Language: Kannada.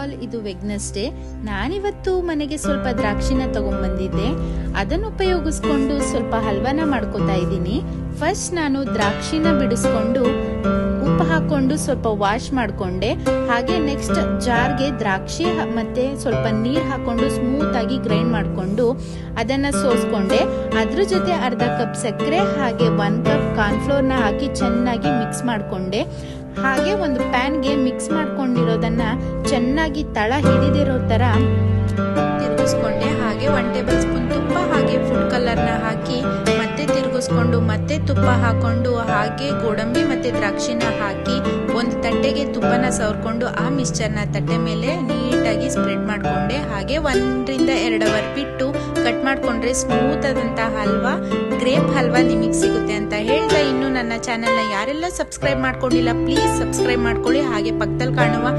ಆಲ್, ಇದು ವೆಡ್ನೆಸ್ಡೇ. ನಾನಿವತ್ತು ಮನೆಗೆ ಸ್ವಲ್ಪ ದ್ರಾಕ್ಷಿನ ತಗೊಂಡ್ಬಂದಿದ್ದೆ. ಅದನ್ನು ಉಪಯೋಗಿಸ್ಕೊಂಡು ಸ್ವಲ್ಪ ಹಲ್ವಾನ ಮಾಡ್ಕೋತಾ ಇದ್ದೀನಿ. ಫಸ್ಟ್ ನಾನು ದ್ರಾಕ್ಷಿನ ಬಿಡಿಸ್ಕೊಂಡು ಉಪ್ಪು ಹಾಕೊಂಡು ಸ್ವಲ್ಪ ವಾಶ್ ಮಾಡ್ಕೊಂಡೆ. ಹಾಗೆ ನೆಕ್ಸ್ಟ್ ಜಾರ್ಗೆ ದ್ರಾಕ್ಷಿ ಮತ್ತೆ ಸ್ವಲ್ಪ ನೀರ್ ಹಾಕೊಂಡು ಸ್ಮೂತ್ ಆಗಿ ಗ್ರೈಂಡ್ ಮಾಡ್ಕೊಂಡು ಅದನ್ನ ಸೋಸ್ಕೊಂಡೆ. ಅದ್ರ ಜೊತೆ ಅರ್ಧ ಕಪ್ ಸಕ್ಕರೆ ಹಾಗೆ 1 ಕಪ್ ಕಾರ್ನ್ಫ್ಲೋರ್ ನ ಹಾಕಿ ಚೆನ್ನಾಗಿ ಮಿಕ್ಸ್ ಮಾಡ್ಕೊಂಡೆ. ಹಾಗೆ ಒಂದು ಪ್ಯಾನ್ಗೆ ಮಿಕ್ಸ್ ಮಾಡ್ಕೊಂಡಿರೋದನ್ನ ಚೆನ್ನಾಗಿ ತಳ ಹಿಡಿದಿರೋ ತರ ತಿರುಗಿಸ್ಕೊಂಡೆ. ಹಾಗೆ 1 ಟೇಬಲ್ ಸ್ಪೂನ್ ತುಪ್ಪ ಹಾಗೆ ಫುಡ್ ಕಲರ್ ನ ಹಾಕಿ ಮತ್ತೆ ತಿರುಗಿಸ್ಕೊಂಡು ಮತ್ತೆ ತುಪ್ಪ ಹಾಕೊಂಡು ಹಾಗೆ ಗೋಡಂಬಿ ಮತ್ತೆ ದ್ರಾಕ್ಷಿನ ಹಾಕಿ ಒಂದು ತಟ್ಟೆಗೆ ತುಪ್ಪನ ಸವರ್ಕೊಂಡು ಆ ಮಿಕ್ಸ್ಚರ್ನ ತಟ್ಟೆ ಮೇಲೆ ನೀಟಾಗಿ ಸ್ಪ್ರೆಡ್ ಮಾಡ್ಕೊಂಡೆ. ಹಾಗೆ 1 ರಿಂದ 2 ಅವರ್ ಬಿಟ್ಟು ಕಟ್ ಮಾಡ್ಕೊಂಡ್ರೆ ಸ್ಮೂತ್ ಆದಂತಹ ಹಲ್ವಾ, ಗ್ರೇಪ್ ಹಲ್ವಾ ನಿಮಗೆ ಸಿಗುತ್ತೆ ಅಂತ ಹೇಳ್ತಾ, ಇನ್ನು ನನ್ನ ಚಾನೆಲ್ ನ ಯಾರೆಲ್ಲ ಸಬ್ಸ್ಕ್ರೈಬ್ ಮಾಡ್ಕೊಂಡಿಲ್ಲ ಪ್ಲೀಸ್ ಸಬ್ಸ್ಕ್ರೈಬ್ ಮಾಡ್ಕೊಳ್ಳಿ. ಹಾಗೆ ಪಕ್ಕದಲ್ಲಿ ಕಾಣುವ